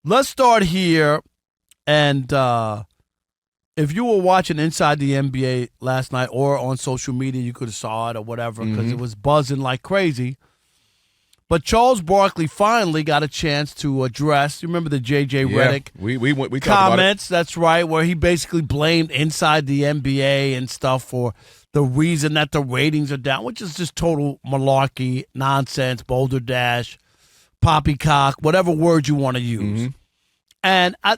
let's start here. And if you were watching Inside the NBA last night or on social media, you could have saw it or whatever because it was buzzing like crazy. But Charles Barkley finally got a chance to address. You remember the JJ Redick we comments? That's right, where he basically blamed Inside the NBA and stuff for the reason that the ratings are down, which is just total malarkey, nonsense, boulder dash, poppycock, whatever word you want to use. And I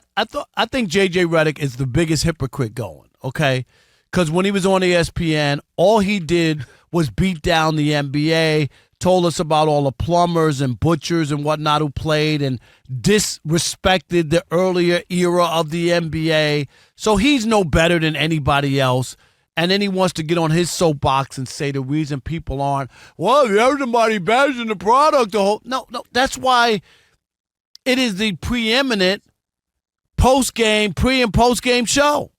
think JJ Redick is the biggest hypocrite going. Okay, because when he was on ESPN, all he did was beat down the NBA. Told us about all the plumbers and butchers and whatnot who played and disrespected the earlier era of the NBA. So he's no better than anybody else. And then he wants to get on his soapbox and say the reason people aren't, well, everybody bashing the product. No, that's why it is the preeminent post-game, pre- and post-game show.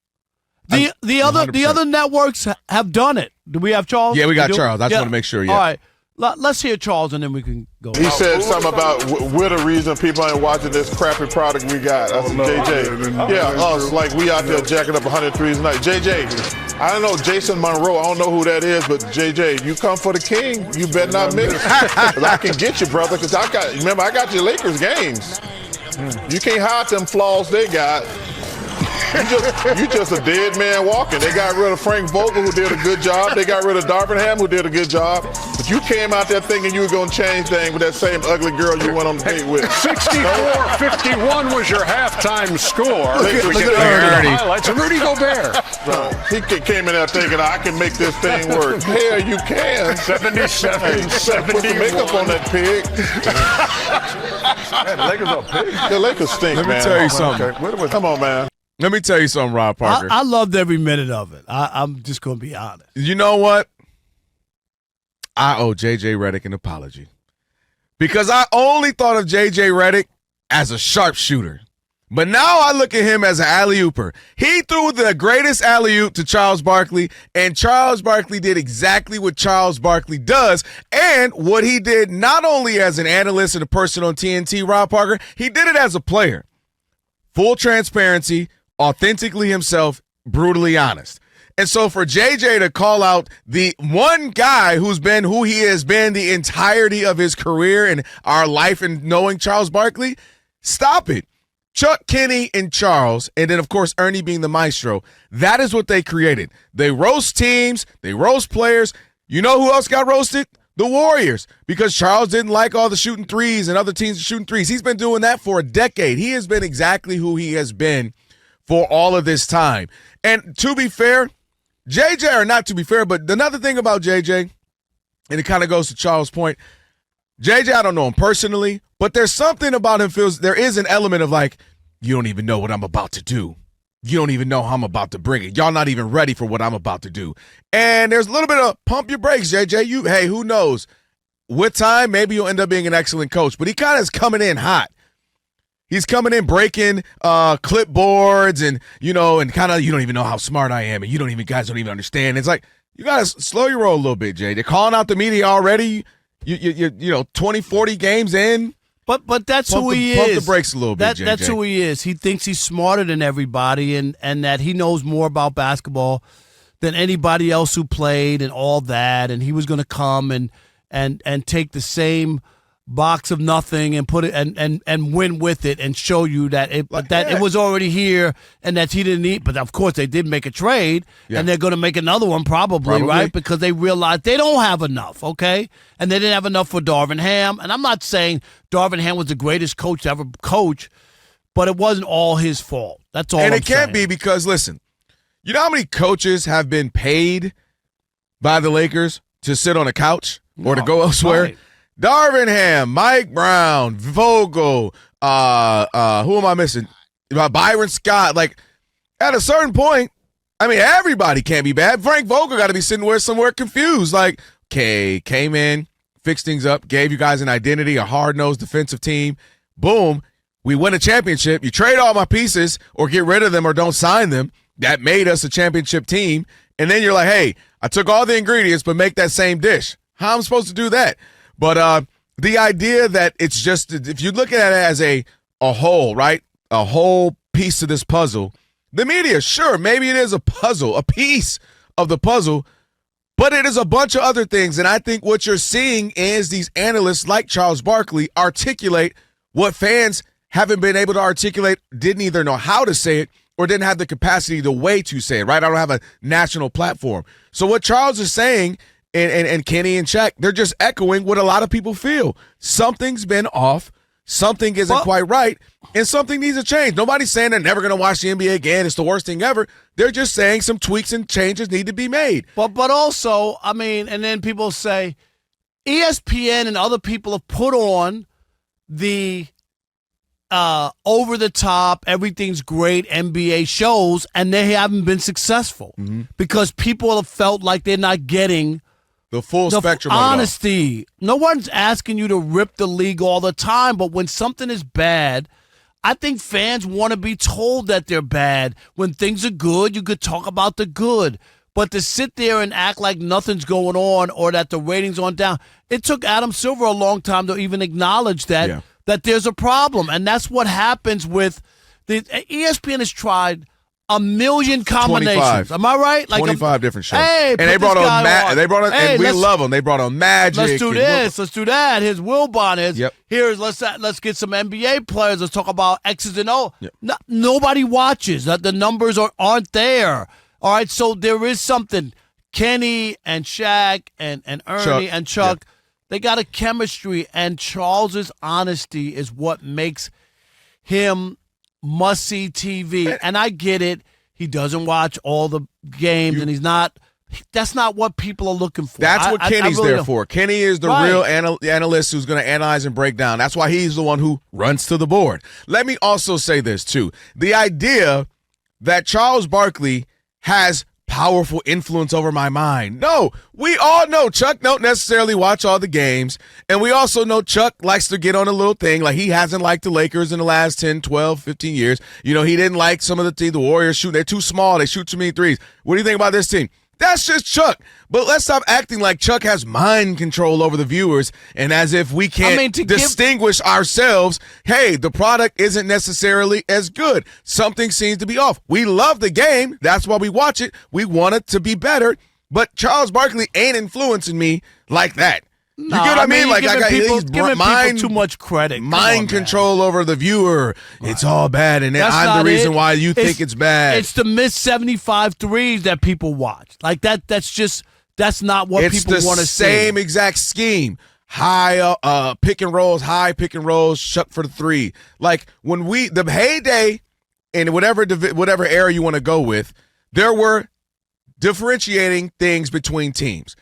The other networks have done it. Do we have Charles? Yeah, we got Charles. I just want to make sure. Yeah. All right. Let's hear Charles, and then we can go. He said something about we're the reason people ain't watching this crappy product we got. I said, JJ. Yeah, us. Like, we out there jacking up 103s a night. JJ, I don't know Jason Monroe. I don't know who that is, but JJ, you come for the king, you better not miss. Because I can get you, brother, because I got your Lakers games. You can't hide them flaws they got. You just a dead man walking. They got rid of Frank Vogel, who did a good job. They got rid of Darvin Ham, who did a good job. But you came out there thinking you were going to change things with that same ugly girl you went on the date with. 64-51 was your halftime score. Look at the highlights of Rudy Gobert. He came in there thinking, I can make this thing work. Yeah, you can. 77-71. Put the makeup on that pig. Man, the Lakers are pig. The Lakers stink, man. Let me tell you something. Okay. Come on, man. Let me tell you something, Rob Parker. I loved every minute of it. I'm just going to be honest. You know what? I owe JJ Redick an apology. Because I only thought of JJ Redick as a sharpshooter. But now I look at him as an alley-ooper. He threw the greatest alley-oop to Charles Barkley, and Charles Barkley did exactly what Charles Barkley does, and what he did not only as an analyst and a person on TNT, Rob Parker, he did it as a player. Full transparency, authentically himself, brutally honest. And so for JJ to call out the one guy who's been who he has been the entirety of his career and our life and knowing Charles Barkley, stop it. Chuck, Kenny, and Charles, and then, of course, Ernie being the maestro, that is what they created. They roast teams. They roast players. You know who else got roasted? The Warriors, because Charles didn't like all the shooting threes and other teams shooting threes. He's been doing that for a decade. He has been exactly who he has been for all of this time. And to be fair, JJ, or not to be fair, but another thing about JJ, and it kind of goes to Charles' point, JJ, I don't know him personally, but there's something about him there is an element of like, you don't even know what I'm about to do. You don't even know how I'm about to bring it. Y'all not even ready for what I'm about to do. And there's a little bit of pump your brakes, JJ. Hey, who knows? With time, maybe you'll end up being an excellent coach. But he kind of is coming in hot. He's coming in breaking clipboards and, and kind of, you don't even know how smart I am, and guys don't even understand. It's like, you got to slow your roll a little bit, Jay. They're calling out the media already. You 20, 40 games in. But that's who he is. Pump the brakes a little bit, JJ. That's who he is. He thinks he's smarter than everybody and that he knows more about basketball than anybody else who played and all that. And he was going to come and take the same box of nothing and put it and win with it and show you that it was already here and that he didn't need. But of course they did make a trade and they're going to make another one probably, right? Because they realized they don't have enough, okay? And they didn't have enough for Darvin Ham. And I'm not saying Darvin Ham was the greatest coach to ever coach, but it wasn't all his fault. That's all. And it can't be because, listen, you know how many coaches have been paid by the Lakers to sit on a couch or to go elsewhere? Right. Darvin Ham, Mike Brown, Vogel, who am I missing? Byron Scott. Like, at a certain point, I mean, everybody can't be bad. Frank Vogel got to be sitting somewhere confused. Like, okay, came in, fixed things up, gave you guys an identity, a hard-nosed defensive team. Boom, we win a championship. You trade all my pieces or get rid of them or don't sign them. That made us a championship team. And then you're like, hey, I took all the ingredients but make that same dish. How am I supposed to do that? But the idea that it's just, if you look at it as a a whole, right? A whole piece of this puzzle. The media, sure, maybe it is a puzzle, a piece of the puzzle, but it is a bunch of other things. And I think what you're seeing is these analysts like Charles Barkley articulate what fans haven't been able to articulate, didn't either know how to say it or didn't have the capacity, the way to say it, right? I don't have a national platform. So what Charles is saying, and Kenny and Shaq, they're just echoing what a lot of people feel. Something's been off. Something isn't quite right, and something needs to change. Nobody's saying they're never going to watch the NBA again. It's the worst thing ever. They're just saying some tweaks and changes need to be made. But also, I mean, and then people say ESPN and other people have put on the over-the-top, everything's great NBA shows, and they haven't been successful because people have felt like they're not getting the full spectrum of honesty. No one's asking you to rip the league all the time, but when something is bad, I think fans want to be told that they're bad. When things are good, you could talk about the good. But to sit there and act like nothing's going on or that the ratings aren't down, it took Adam Silver a long time to even acknowledge that that there's a problem. And that's what happens with the ESPN has tried a million combinations. 25. Am I right? Like 25 different shows. Hey, and they brought on and we love them. They brought on Magic. Let's do this. Let's do that. Here's Wilbon. Here's let's get some NBA players. Let's talk about X's and O. No, nobody watches. The numbers aren't there. All right, so there is something. Kenny and Shaq and Ernie and Chuck, they got a chemistry, and Charles's honesty is what makes him must-see TV, and I get it. He doesn't watch all the games, and he's not. That's not what people are looking for. That's what Kenny's really there for. Kenny is the real analyst who's going to analyze and break down. That's why he's the one who runs to the board. Let me also say this, too. The idea that Charles Barkley has powerful influence over my mind. No, we all know Chuck don't necessarily watch all the games, and we also know Chuck likes to get on a little thing, like he hasn't liked the Lakers in the last 10, 12, 15 years. You know, he didn't like some of the team, the Warriors shooting. They're too small. They shoot too many threes. What do you think about this team? That's just Chuck. But let's stop acting like Chuck has mind control over the viewers and as if we can't distinguish ourselves. Hey, the product isn't necessarily as good. Something seems to be off. We love the game. That's why we watch it. We want it to be better. But Charles Barkley ain't influencing me like that. You get what I mean? Like he's giving people too much credit. Mind control over the viewer. Right. It's all bad, and I'm the reason why you think it's bad. It's the missed 75 threes that people watch. Like that. That's not what people want to see. It's the same exact scheme. High pick and rolls, shut for the three. Like when the heyday in whatever era you want to go with, there were differentiating things between teams.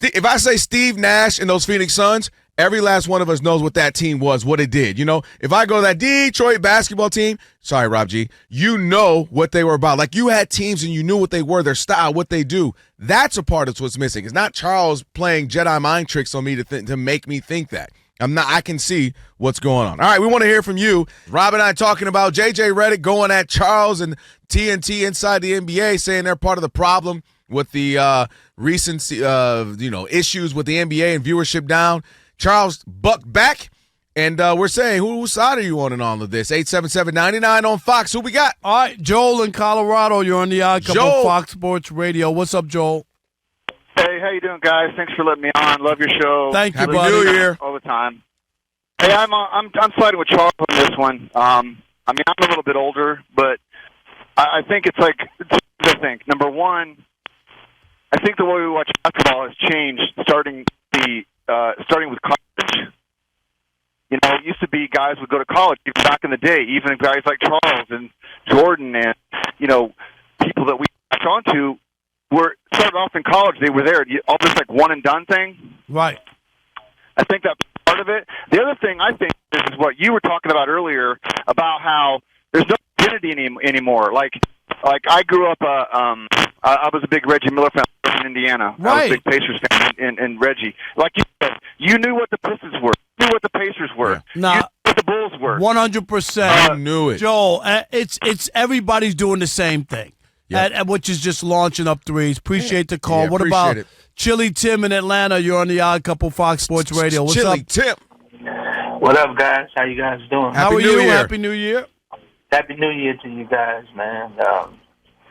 If I say Steve Nash and those Phoenix Suns, every last one of us knows what that team was, what it did. You know, if I go to that Detroit basketball team, sorry, Rob G, you know what they were about. Like you had teams and you knew what they were, their style, what they do. That's a part of what's missing. It's not Charles playing Jedi mind tricks on me to make me think that. I can see what's going on. All right, we want to hear from you. Rob and I talking about JJ Redick going at Charles and TNT inside the NBA, saying they're part of the problem with the recent issues with the NBA and viewership down. Charles bucked back, and we're saying, whose side are you on in all of this? 877-99 on Fox. Who we got? All right, Joel in Colorado. You're on the Odd Couple Fox Sports Radio. What's up, Joel? Hey, how you doing, guys? Thanks for letting me on. Love your show. Thank you, Happy buddy. New Year. All the time. Hey, I'm siding with Charles on this one. I'm a little bit older, but I think it's like number one, I think the way we watch basketball has changed starting with college. You know, it used to be guys would go to college even back in the day, even guys like Charles and Jordan and, you know, people that we latch onto were started off in college. They were there. All this like one and done thing. Right. I think that's part of it. The other thing I think is what you were talking about earlier about how there's no identity anymore. Like I grew up, I was a big Reggie Miller fan in Indiana. Right. I was a big Pacers fan in Reggie. Like you said, you knew what the Pistons were. You knew what the Pacers were. You knew what the Bulls were. 100%. I knew it. Joel, it's everybody's doing the same thing, which is just launching up threes. Appreciate the call. Yeah, what about Chili Tim in Atlanta? You're on the Odd Couple Fox Sports Radio. What's Chili up? Tim. What up, guys? How you guys doing? How are New you? Year. Happy New Year. Happy New Year to you guys, man.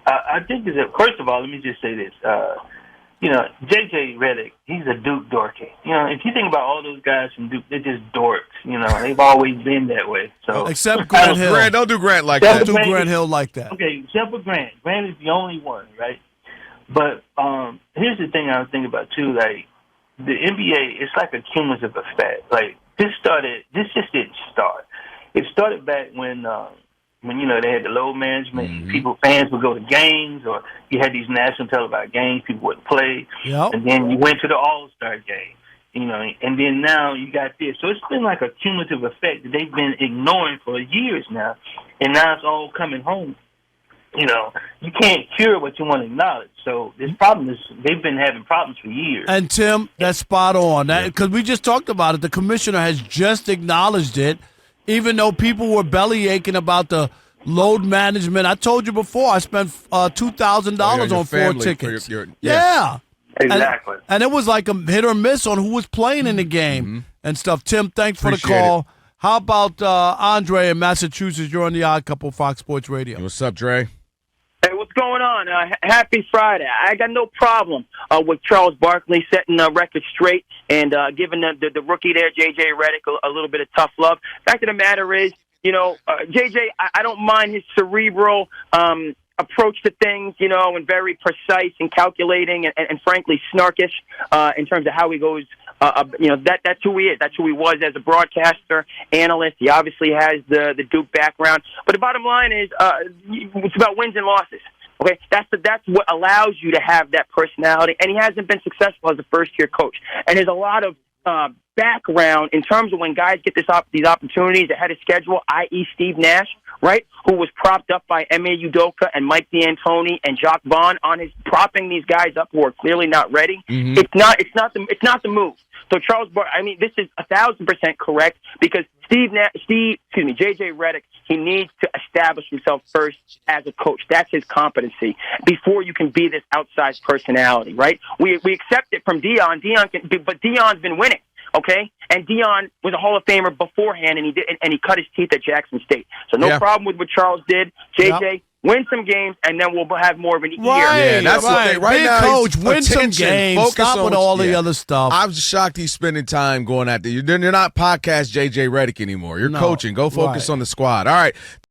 I think that, first of all, let me just say this. JJ Redick, he's a Duke dorky. If you think about all those guys from Duke, they're just dorks. They've always been that way. So Except Grant Hill. Grant, don't do Grant like Don't that. do Grant Hill like that. Okay, except for Grant. Grant is the only one, right? But here's the thing I was thinking about too. Like the NBA, it's like a cumulative effect. Like this just didn't start. It started back when they had the load management. Fans would go to games, or you had these national televised games. People wouldn't play, and then you went to the All-Star game. And then now you got this. So it's been like a cumulative effect that they've been ignoring for years now, and now it's all coming home. You can't cure what you want to acknowledge. So this problem is they've been having problems for years. And Tim, that's spot on. Because we just talked about it. The commissioner has just acknowledged it, even though people were belly aching about the load management. I told you before, I spent $2,000 on 4 tickets. Yeah. Exactly. And it was like a hit or miss on who was playing in the game and stuff. Tim, thanks for the call. How about Andre in Massachusetts? You're on the Odd Couple, Fox Sports Radio. What's up, Dre? Hey, what's going on? Happy Friday. I got no problem with Charles Barkley setting the record straight and giving the rookie there, JJ Redick, a little bit of tough love. Fact of the matter is, JJ, I don't mind his cerebral approach to things, and very precise and calculating and frankly snarkish in terms of how he goes. That's who he is. That's who he was as a broadcaster, analyst. He obviously has the Duke background. But the bottom line is, it's about wins and losses. Okay, that's what allows you to have that personality. And he hasn't been successful as a first-year coach. And there's a lot of background in terms of when guys get these opportunities ahead of schedule, i.e. Steve Nash, right, who was propped up by Ime Udoka and Mike D'Antoni and Jacques Vaughn on his propping these guys up who are clearly not ready. It's not the move. So Charles this is 1,000% correct because JJ Redick, he needs to establish himself first as a coach. That's his competency before you can be this outsized personality, right? We accept it from Deion. But Deion's been winning. Okay, and Deion was a Hall of Famer beforehand, and he cut his teeth at Jackson State. So no problem with what Charles did. JJ, win some games, and then we'll have more of an ear. Right, that's the thing. Right Big now, coach, win some attention, games. Stop with all the other stuff. I'm shocked he's spending time going at the. You're not podcast JJ Redick anymore. You're coaching. Go focus on the squad. All right.